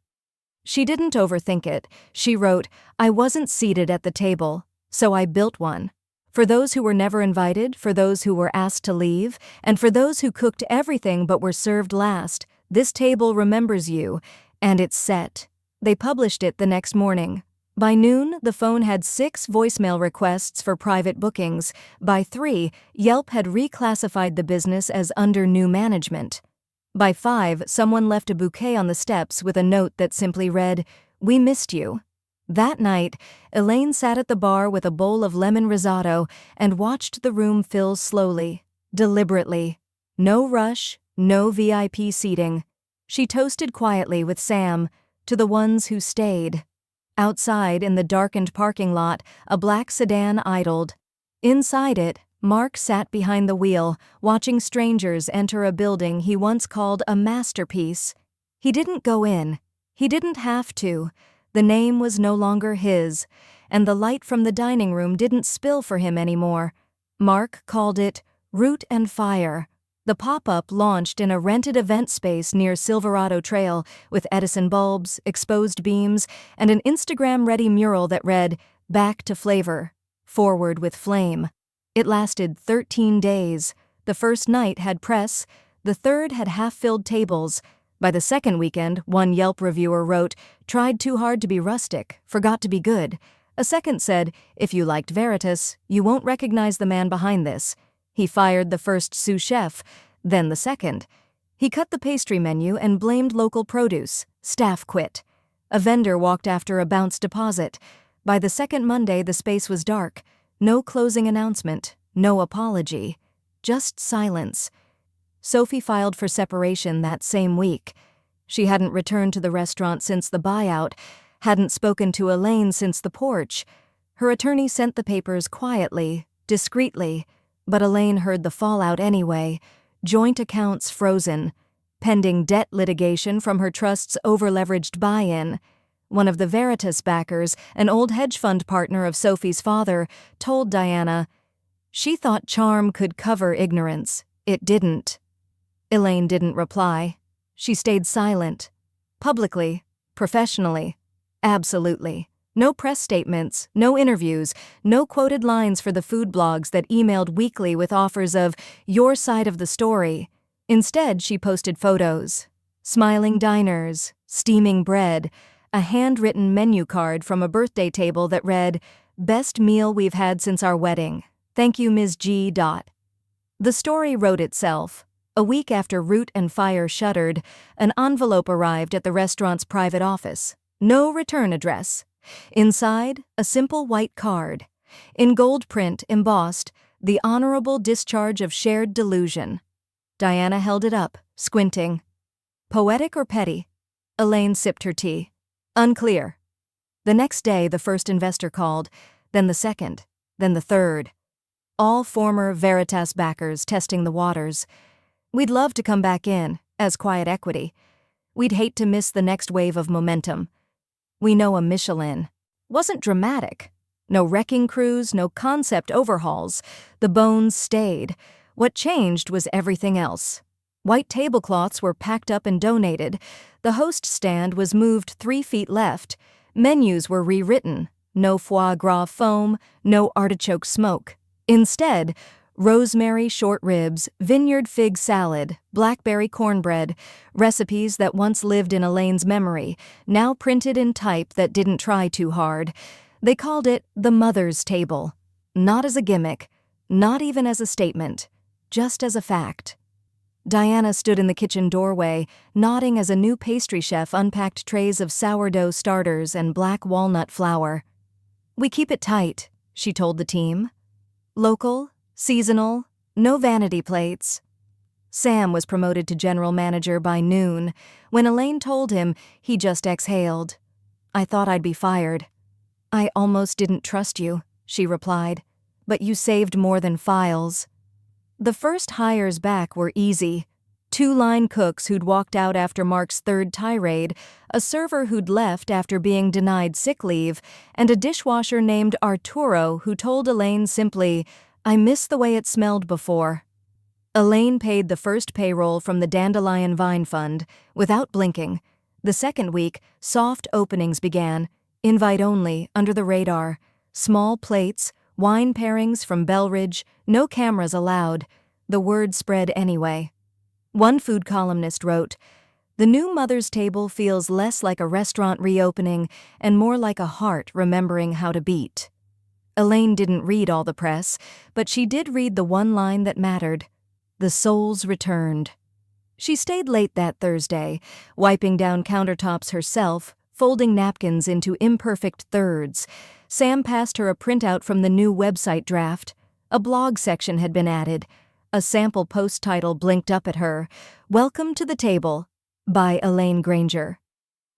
She didn't overthink it. She wrote, "I wasn't seated at the table, so I built one. For those who were never invited, for those who were asked to leave, and for those who cooked everything but were served last, this table remembers you, and it's set." They published it the next morning. By noon, the phone had 6 voicemail requests for private bookings. By 3, Yelp had reclassified the business as under new management. By 5, someone left a bouquet on the steps with a note that simply read, "We missed you." That night, Elaine sat at the bar with a bowl of lemon risotto and watched the room fill slowly, deliberately. No rush, no VIP seating. She toasted quietly with Sam, to the ones who stayed. Outside, in the darkened parking lot, a black sedan idled. Inside it, Mark sat behind the wheel, watching strangers enter a building he once called a masterpiece. He didn't go in. He didn't have to. The name was no longer his, and the light from the dining room didn't spill for him anymore. Mark called it Root and Fire. The pop-up launched in a rented event space near Silverado Trail with Edison bulbs, exposed beams, and an Instagram-ready mural that read, "Back to Flavor. Forward with Flame." It lasted 13 days. The first night had press. The third had half-filled tables. By the second weekend, one Yelp reviewer wrote, "Tried too hard to be rustic, forgot to be good." A second said, "If you liked Veritas, you won't recognize the man behind this." He fired the first sous chef, then the second. He cut the pastry menu and blamed local produce. Staff quit. A vendor walked after a bounce deposit. By the second Monday, the space was dark. No closing announcement, no apology, just silence. Sophie filed for separation that same week. She hadn't returned to the restaurant since the buyout, hadn't spoken to Elaine since the porch. Her attorney sent the papers quietly, discreetly, but Elaine heard the fallout anyway. Joint accounts frozen. Pending debt litigation from her trust's over-leveraged buy-in. One of the Veritas backers, an old hedge fund partner of Sophie's father, told Diana, "She thought charm could cover ignorance. It didn't." Elaine didn't reply. She stayed silent. Publicly, professionally, absolutely. No press statements, no interviews, no quoted lines for the food blogs that emailed weekly with offers of your side of the story. Instead, she posted photos. Smiling diners, steaming bread, a handwritten menu card from a birthday table that read, "Best meal we've had since our wedding. Thank you, Ms. G. The story wrote itself. A week after Root and Fire shuttered, an envelope arrived at the restaurant's private office. No return address. Inside, a simple white card. In gold print, embossed, "The honorable discharge of shared delusion." Diana held it up, squinting. Poetic or petty? Elaine sipped her tea. Unclear. The next day, the first investor called, then the second, then the third. All former Veritas backers testing the waters. "We'd love to come back in, as quiet equity. We'd hate to miss the next wave of momentum. We know a Michelin." Wasn't dramatic. No wrecking crews, no concept overhauls. The bones stayed. What changed was everything else. White tablecloths were packed up and donated. The host stand was moved 3 feet left. Menus were rewritten. No foie gras foam, no artichoke smoke. Instead, rosemary short ribs, vineyard fig salad, blackberry cornbread, recipes that once lived in Elaine's memory, now printed in type that didn't try too hard. They called it the mother's table. Not as a gimmick, not even as a statement, just as a fact. Diana stood in the kitchen doorway, nodding as a new pastry chef unpacked trays of sourdough starters and black walnut flour. "We keep it tight," she told the team. "Local, seasonal, no vanity plates." Sam was promoted to general manager by noon. When Elaine told him, he just exhaled. "I thought I'd be fired." "I almost didn't trust you," she replied. "But you saved more than files." The first hires back were easy. 2 line cooks who'd walked out after Mark's 3rd tirade, a server who'd left after being denied sick leave, and a dishwasher named Arturo who told Elaine simply, "I miss the way it smelled before." Elaine paid the first payroll from the Dandelion Vine Fund, without blinking. The second week, soft openings began, invite only, under the radar. Small plates, wine pairings from Belridge, no cameras allowed. The word spread anyway. One food columnist wrote, "The new mother's table feels less like a restaurant reopening and more like a heart remembering how to beat." Elaine didn't read all the press, but she did read the one line that mattered. The souls returned. She stayed late that Thursday, wiping down countertops herself, folding napkins into imperfect thirds. Sam passed her a printout from the new website draft. A blog section had been added. A sample post title blinked up at her, "Welcome to the Table," by Elaine Granger.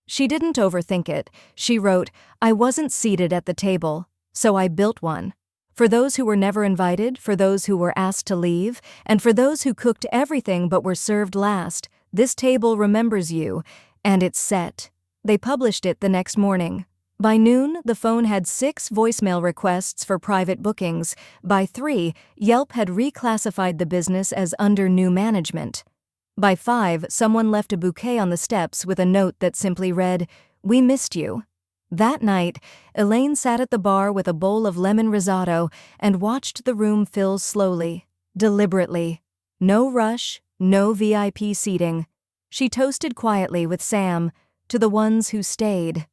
She didn't overthink it. She wrote, "I wasn't seated at the table, so I built one. For those who were never invited, for those who were asked to leave, and for those who cooked everything but were served last, this table remembers you, and it's set." They published it the next morning. By noon, the phone had 6 voicemail requests for private bookings. By 3, Yelp had reclassified the business as under new management. By 5, someone left a bouquet on the steps with a note that simply read, "We missed you." That night, Elaine sat at the bar with a bowl of lemon risotto and watched the room fill slowly, deliberately. No rush, no VIP seating. She toasted quietly with Sam, to the ones who stayed.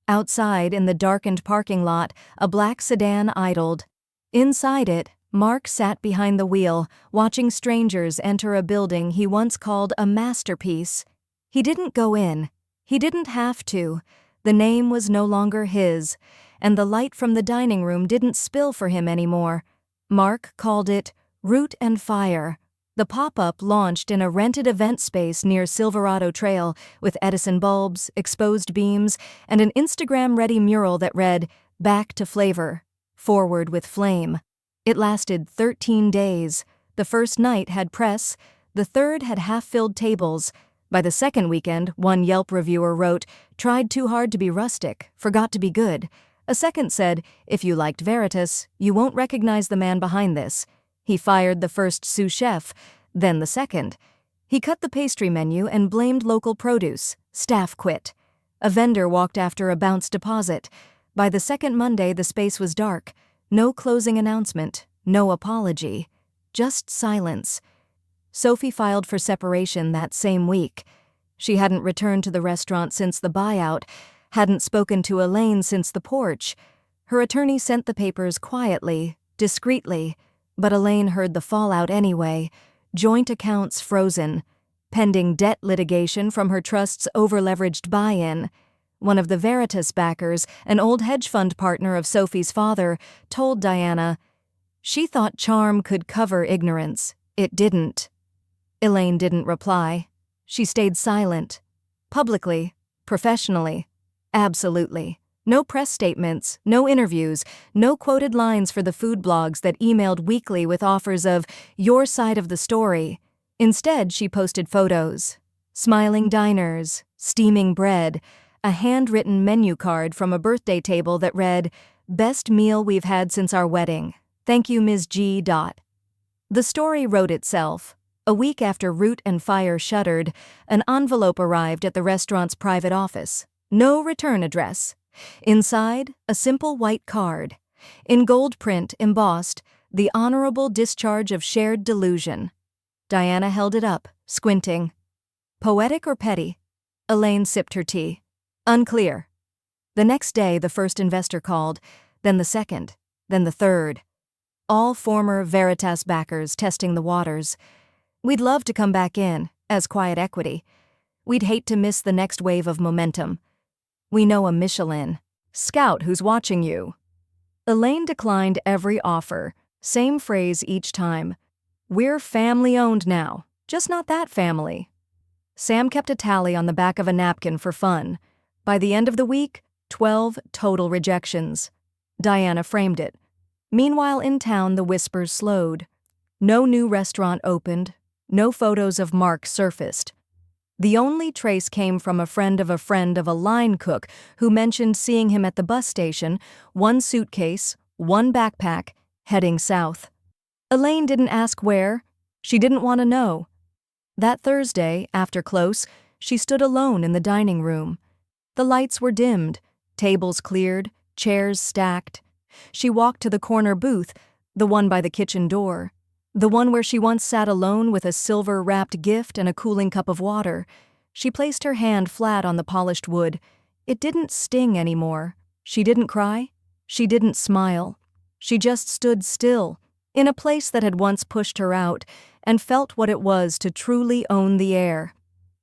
Outside, in the darkened parking lot, a black sedan idled. Inside it, Mark sat behind the wheel, watching strangers enter a building he once called a masterpiece. He didn't go in. He didn't have to. The name was no longer his, and the light from the dining room didn't spill for him anymore. Mark called it Root and Fire. The pop-up launched in a rented event space near Silverado Trail with Edison bulbs, exposed beams, and an Instagram-ready mural that read, "Back to Flavor. Forward with Flame." It lasted 13 days. The first night had press. The third had half-filled tables. By the second weekend, one Yelp reviewer wrote, "Tried too hard to be rustic, forgot to be good." A second said, "If you liked Veritas, you won't recognize the man behind this." He fired the first sous chef, then the second. He cut the pastry menu and blamed local produce. Staff quit. A vendor walked after a bounce deposit. By the second Monday, the space was dark. No closing announcement, no apology, just silence. Sophie filed for separation that same week. She hadn't returned to the restaurant since the buyout, hadn't spoken to Elaine since the porch. Her attorney sent the papers quietly, discreetly, but Elaine heard the fallout anyway. Joint accounts frozen. Pending debt litigation from her trust's over-leveraged buy-in. One of the Veritas backers, an old hedge fund partner of Sophie's father, told Diana, "She thought charm could cover ignorance. It didn't." Elaine didn't reply. She stayed silent. Publicly, professionally, absolutely. No press statements, no interviews, no quoted lines for the food blogs that emailed weekly with offers of your side of the story. Instead, she posted photos. Smiling diners, steaming bread, a handwritten menu card from a birthday table that read, "Best meal we've had since our wedding. Thank you, Ms. G. The story wrote itself. A week after Root and Fire shuttered, an envelope arrived at the restaurant's private office. No return address. Inside, a simple white card. In gold print, embossed, The honorable discharge of shared delusion. Diana held it up, squinting. Poetic or petty? Elaine sipped her tea. Unclear. The next day, the first investor called, then the second, then the third. All former Veritas backers testing the waters. We'd love to come back in, as quiet equity. We'd hate to miss the next wave of momentum. We know a Michelin scout who's watching you. Elaine declined every offer, same phrase each time. We're family-owned now, just not that family. Sam kept a tally on the back of a napkin for fun. By the end of the week, 12 total rejections. Diana framed it. Meanwhile, in town, the whispers slowed. No new restaurant opened. No photos of Mark surfaced. The only trace came from a friend of a line cook who mentioned seeing him at the bus station, one suitcase, one backpack, heading south. Elaine didn't ask where. She didn't want to know. That Thursday, after close, she stood alone in the dining room. The lights were dimmed, tables cleared, chairs stacked. She walked to the corner booth, the one by the kitchen door. The one where she once sat alone with a silver-wrapped gift and a cooling cup of water. She placed her hand flat on the polished wood. It didn't sting anymore. She didn't cry. She didn't smile. She just stood still, in a place that had once pushed her out, and felt what it was to truly own the air.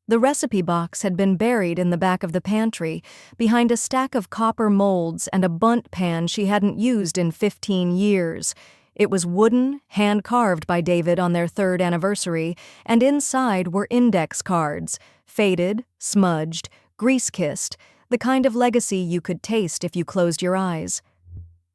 The recipe box had been buried in the back of the pantry, behind a stack of copper molds and a bundt pan she hadn't used in 15 years. It was wooden, hand-carved by David on their 3rd anniversary, and inside were index cards, faded, smudged, grease-kissed, the kind of legacy you could taste if you closed your eyes.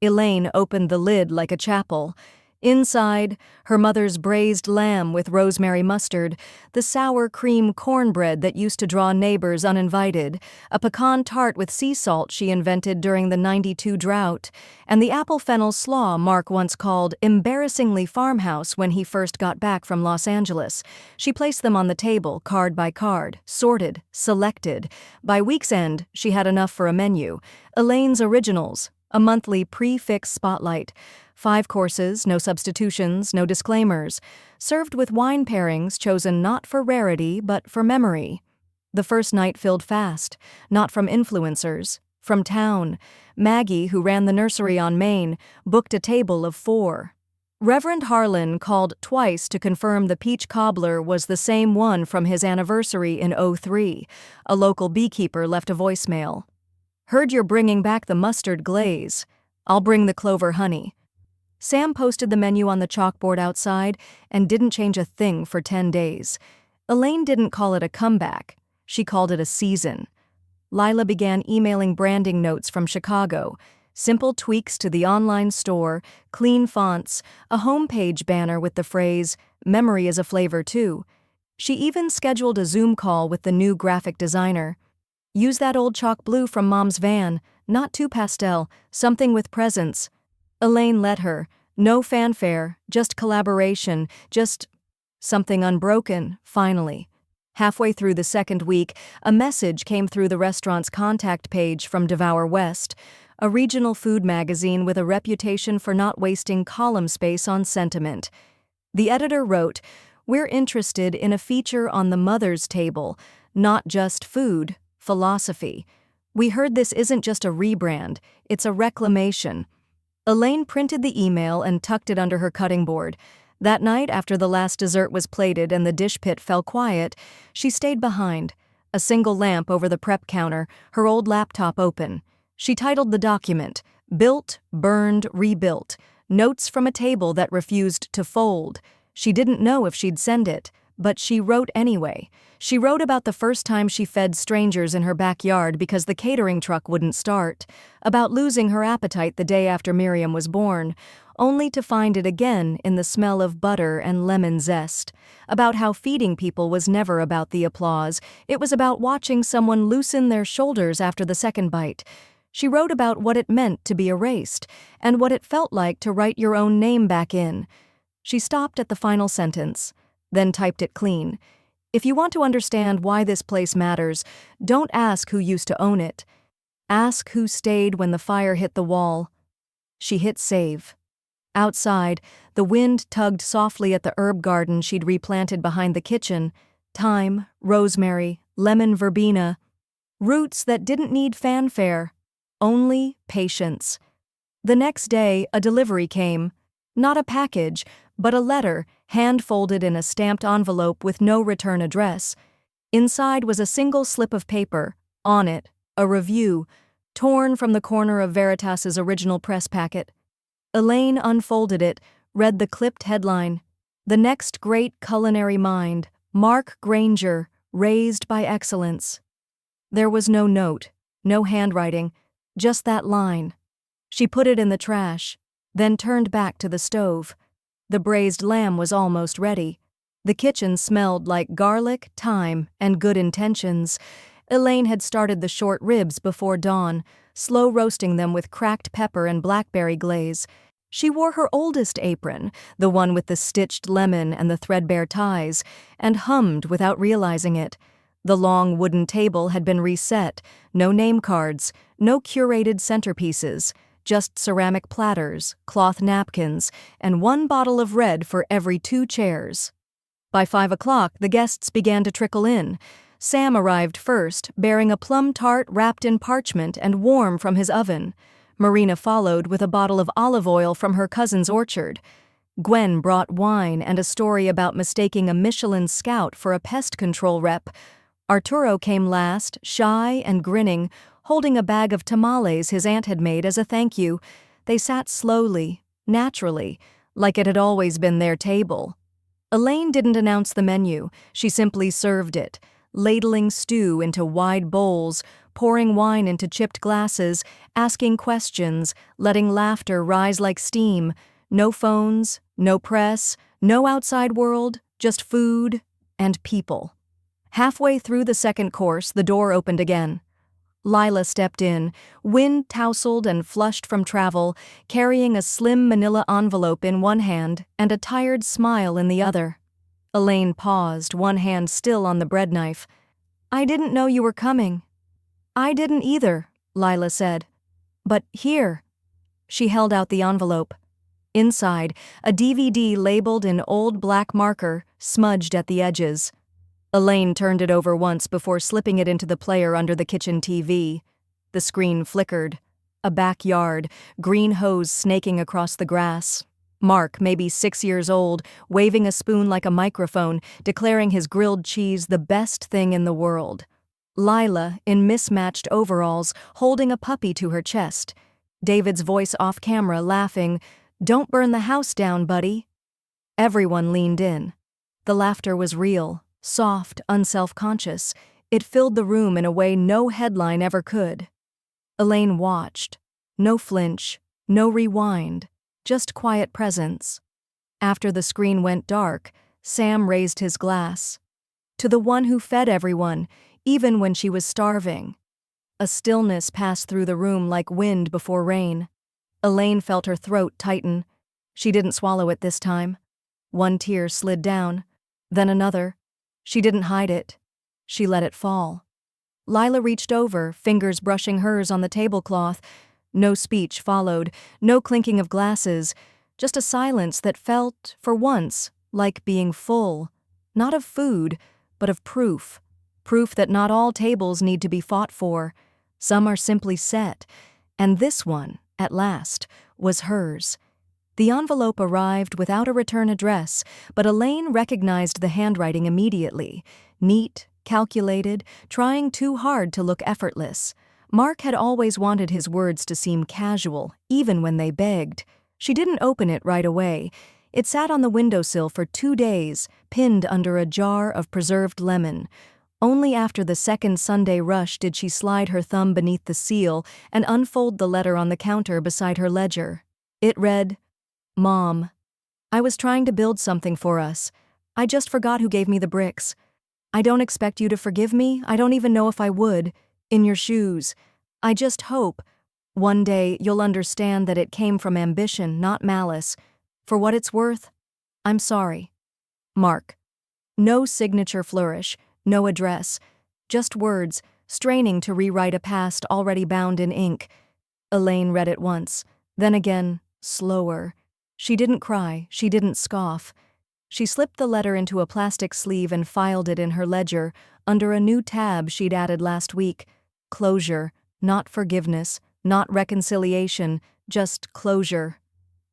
Elaine opened the lid like a chapel. Inside, her mother's braised lamb with rosemary mustard, the sour cream cornbread that used to draw neighbors uninvited, a pecan tart with sea salt she invented during the '92 drought, and the apple fennel slaw Mark once called embarrassingly farmhouse when he first got back from Los Angeles. She placed them on the table, card by card, sorted, selected. By week's end, she had enough for a menu. Elaine's Originals, a monthly prix-fixe spotlight. 5 courses, no substitutions, no disclaimers, served with wine pairings chosen not for rarity but for memory. The first night filled fast, not from influencers, from town. Maggie, who ran the nursery on Main, booked a table of 4. Reverend Harlan called twice to confirm the peach cobbler was the same one from his anniversary in '03. A local beekeeper left a voicemail. Heard you're bringing back the mustard glaze. I'll bring the clover honey. Sam posted the menu on the chalkboard outside and didn't change a thing for 10 days. Elaine didn't call it a comeback. She called it a season. Lila began emailing branding notes from Chicago, simple tweaks to the online store, clean fonts, a homepage banner with the phrase, "Memory is a flavor too." She even scheduled a Zoom call with the new graphic designer. Use that old chalk blue from Mom's van, not too pastel, something with presence. Elaine let her. No fanfare, just collaboration, just something unbroken, finally. Halfway through the second week, a message came through the restaurant's contact page from Devour West, a regional food magazine with a reputation for not wasting column space on sentiment. The editor wrote, "We're interested in a feature on the mother's table, not just food, philosophy. We heard this isn't just a rebrand, it's a reclamation." Elaine printed the email and tucked it under her cutting board. That night, after the last dessert was plated and the dish pit fell quiet, she stayed behind, a single lamp over the prep counter, her old laptop open. She titled the document, "Built, Burned, Rebuilt, Notes from a Table That Refused to Fold." She didn't know if she'd send it, but she wrote anyway. She wrote about the first time she fed strangers in her backyard because the catering truck wouldn't start, about losing her appetite the day after Miriam was born, only to find it again in the smell of butter and lemon zest, about how feeding people was never about the applause, it was about watching someone loosen their shoulders after the second bite. She wrote about what it meant to be erased, and what it felt like to write your own name back in. She stopped at the final sentence, then typed it clean. If you want to understand why this place matters, don't ask who used to own it. Ask who stayed when the fire hit the wall. She hit save. Outside, the wind tugged softly at the herb garden she'd replanted behind the kitchen. Thyme, rosemary, lemon verbena. Roots that didn't need fanfare. Only patience. The next day, a delivery came. Not a package, but a letter, hand-folded in a stamped envelope with no return address. Inside was a single slip of paper. On it, a review, torn from the corner of Veritas's original press packet. Elaine unfolded it, read the clipped headline. "The next great culinary mind, Mark Granger, raised by excellence." There was no note, no handwriting, just that line. She put it in the trash, then turned back to the stove. The braised lamb was almost ready. The kitchen smelled like garlic, thyme, and good intentions. Elaine had started the short ribs before dawn, slow roasting them with cracked pepper and blackberry glaze. She wore her oldest apron, the one with the stitched lemon and the threadbare ties, and hummed without realizing it. The long wooden table had been reset, no name cards, no curated centerpieces, just ceramic platters, cloth napkins, and one bottle of red for every 2 chairs. By 5 o'clock, the guests began to trickle in. Sam arrived first, bearing a plum tart wrapped in parchment and warm from his oven. Marina followed with a bottle of olive oil from her cousin's orchard. Gwen brought wine and a story about mistaking a Michelin scout for a pest control rep. Arturo came last, shy and grinning, holding a bag of tamales his aunt had made as a thank you. They sat slowly, naturally, like it had always been their table. Elaine didn't announce the menu, she simply served it, ladling stew into wide bowls, pouring wine into chipped glasses, asking questions, letting laughter rise like steam. No phones, no press, no outside world, just food and people. Halfway through the second course, the door opened again. Lila stepped in, wind-tousled and flushed from travel, carrying a slim manila envelope in one hand and a tired smile in the other. Elaine paused, one hand still on the bread knife. "I didn't know you were coming." "I didn't either," Lila said. "But here." She held out the envelope. Inside, a DVD labeled in old black marker, smudged at the edges. Elaine turned it over once before slipping it into the player under the kitchen TV. The screen flickered. A backyard, green hose snaking across the grass. Mark, maybe 6 years old, waving a spoon like a microphone, declaring his grilled cheese the best thing in the world. Lila, in mismatched overalls, holding a puppy to her chest. David's voice off camera, laughing, "Don't burn the house down, buddy." Everyone leaned in. The laughter was real, soft, unself-conscious. It filled the room in a way no headline ever could. Elaine watched. No flinch, no rewind, just quiet presence. After the screen went dark, Sam raised his glass. To the one who fed everyone, even when she was starving. A stillness passed through the room like wind before rain. Elaine felt her throat tighten. She didn't swallow it this time. One tear slid down, then another. She didn't hide it. She let it fall. Lila reached over, fingers brushing hers on the tablecloth. No speech followed, no clinking of glasses, just a silence that felt, for once, like being full. Not of food, but of proof. Proof that not all tables need to be fought for. Some are simply set. And this one, at last, was hers. The envelope arrived without a return address, but Elaine recognized the handwriting immediately. Neat, calculated, trying too hard to look effortless. Mark had always wanted his words to seem casual, even when they begged. She didn't open it right away. It sat on the windowsill for 2 days, pinned under a jar of preserved lemon. Only after the second Sunday rush did she slide her thumb beneath the seal and unfold the letter on the counter beside her ledger. It read, "Mom, I was trying to build something for us. I just forgot who gave me the bricks. I don't expect you to forgive me. I don't even know if I would. In your shoes. I just hope one day you'll understand that it came from ambition, not malice. For what it's worth, I'm sorry. Mark." No signature flourish, no address, just words, straining to rewrite a past already bound in ink. Elaine read it once, then again, slower. She didn't cry, she didn't scoff. She slipped the letter into a plastic sleeve and filed it in her ledger, under a new tab she'd added last week. Closure, not forgiveness, not reconciliation, just closure.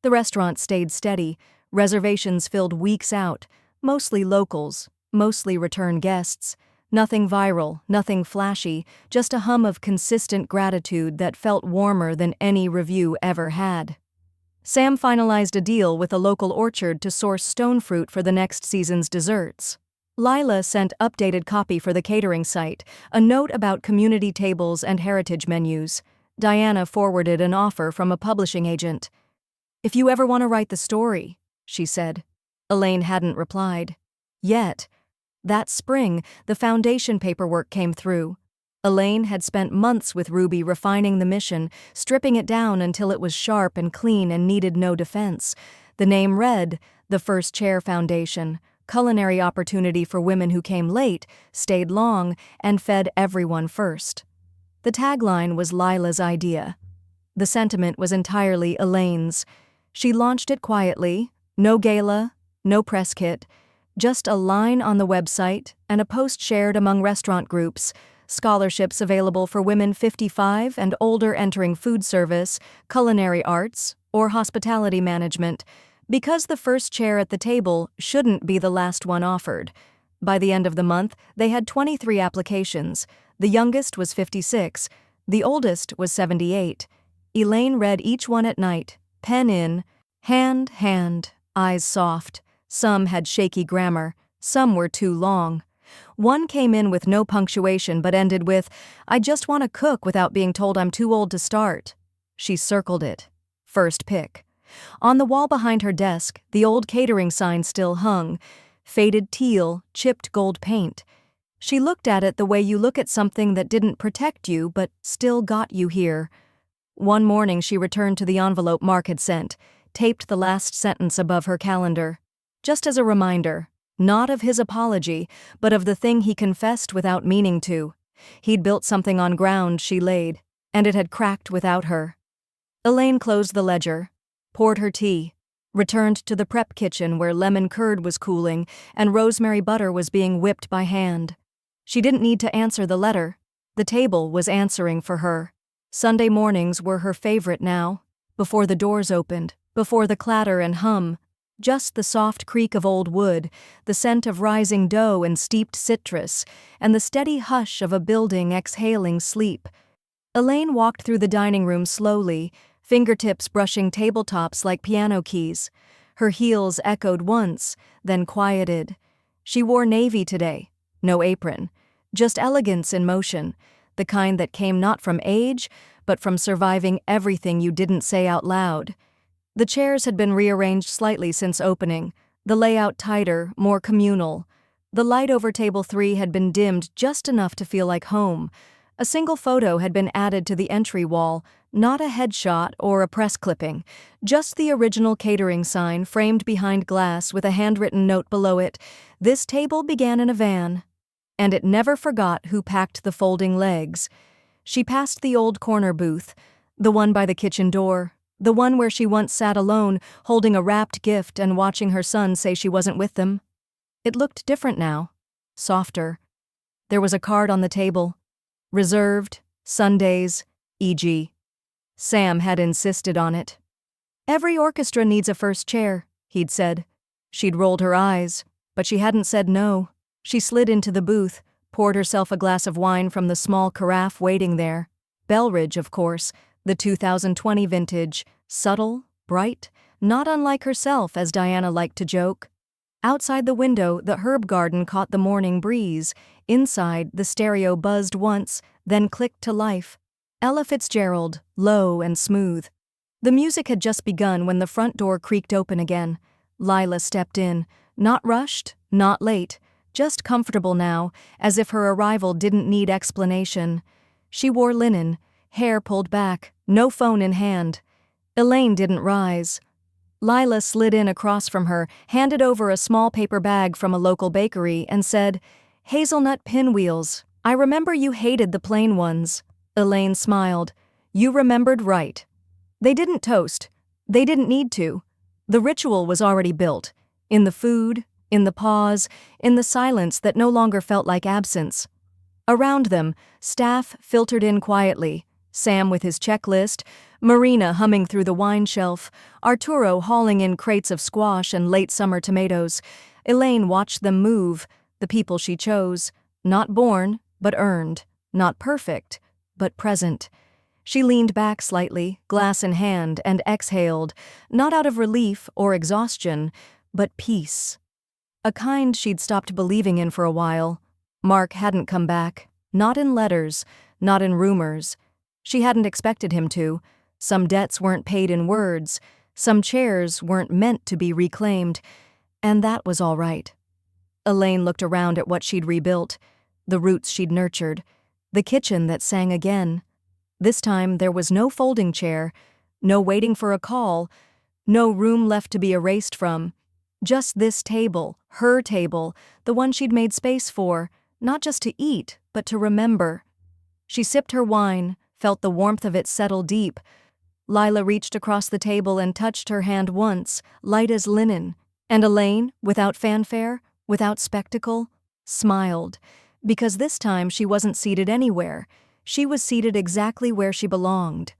The restaurant stayed steady, reservations filled weeks out, mostly locals, mostly return guests. Nothing viral, nothing flashy, just a hum of consistent gratitude that felt warmer than any review ever had. Sam finalized a deal with a local orchard to source stone fruit for the next season's desserts. Lila sent updated copy for the catering site, a note about community tables and heritage menus. Diana forwarded an offer from a publishing agent. "If you ever want to write the story," she said. Elaine hadn't replied. Yet. That spring, the foundation paperwork came through. Elaine had spent months with Ruby refining the mission, stripping it down until it was sharp and clean and needed no defense. The name read, The First Chair Foundation, culinary opportunity for women who came late, stayed long, and fed everyone first. The tagline was Lila's idea. The sentiment was entirely Elaine's. She launched it quietly, no gala, no press kit, just a line on the website and a post shared among restaurant groups, scholarships available for women 55 and older entering food service, culinary arts, or hospitality management, because the first chair at the table shouldn't be the last one offered. By the end of the month, they had 23 applications. The youngest was 56, the oldest was 78. Elaine read each one at night, pen in, hand, eyes soft. Some had shaky grammar, some were too long. One came in with no punctuation but ended with, "I just want to cook without being told I'm too old to start." She circled it. First pick. On the wall behind her desk, the old catering sign still hung. Faded teal, chipped gold paint. She looked at it the way you look at something that didn't protect you but still got you here. One morning she returned to the envelope Mark had sent, taped the last sentence above her calendar. Just as a reminder, not of his apology, but of the thing he confessed without meaning to. He'd built something on ground she laid, and it had cracked without her. Elaine closed the ledger, poured her tea, returned to the prep kitchen where lemon curd was cooling and rosemary butter was being whipped by hand. She didn't need to answer the letter. The table was answering for her. Sunday mornings were her favorite now, before the doors opened, before the clatter and hum. Just the soft creak of old wood, the scent of rising dough and steeped citrus, and the steady hush of a building exhaling sleep. Elaine walked through the dining room slowly, fingertips brushing tabletops like piano keys. Her heels echoed once, then quieted. She wore navy today, no apron, just elegance in motion, the kind that came not from age, but from surviving everything you didn't say out loud. The chairs had been rearranged slightly since opening, the layout tighter, more communal. The light over table 3 had been dimmed just enough to feel like home. A single photo had been added to the entry wall, not a headshot or a press clipping, just the original catering sign framed behind glass with a handwritten note below it. This table began in a van. And it never forgot who packed the folding legs. She passed the old corner booth, the one by the kitchen door, the one where she once sat alone, holding a wrapped gift and watching her son say she wasn't with them. It looked different now, softer. There was a card on the table. Reserved, Sundays, e.g. Sam had insisted on it. "Every orchestra needs a first chair," he'd said. She'd rolled her eyes, but she hadn't said no. She slid into the booth, poured herself a glass of wine from the small carafe waiting there. Belridge, of course, the 2020 vintage, subtle, bright, not unlike herself, as Diana liked to joke. Outside the window, the herb garden caught the morning breeze. Inside, the stereo buzzed once, then clicked to life. Ella Fitzgerald, low and smooth. The music had just begun when the front door creaked open again. Lila stepped in, not rushed, not late, just comfortable now, as if her arrival didn't need explanation. She wore linen, hair pulled back, no phone in hand. Elaine didn't rise. Lila slid in across from her, handed over a small paper bag from a local bakery, and said, "Hazelnut pinwheels. I remember you hated the plain ones." Elaine smiled. "You remembered right." They didn't toast. They didn't need to. The ritual was already built, in the food, in the pause, in the silence that no longer felt like absence. Around them, staff filtered in quietly, Sam with his checklist, Marina humming through the wine shelf, Arturo hauling in crates of squash and late summer tomatoes. Elaine watched them move, the people she chose, not born, but earned, not perfect, but present. She leaned back slightly, glass in hand, and exhaled, not out of relief or exhaustion, but peace. A kind she'd stopped believing in for a while. Mark hadn't come back, not in letters, not in rumors. She hadn't expected him to. Some debts weren't paid in words, some chairs weren't meant to be reclaimed, and that was all right. Elaine looked around at what she'd rebuilt, the roots she'd nurtured, the kitchen that sang again. This time there was no folding chair, no waiting for a call, no room left to be erased from. Just this table, her table, the one she'd made space for, not just to eat, but to remember. She sipped her wine, felt the warmth of it settle deep. Lila reached across the table and touched her hand once, light as linen, and Elaine, without fanfare, without spectacle, smiled, because this time she wasn't seated anywhere. She was seated exactly where she belonged.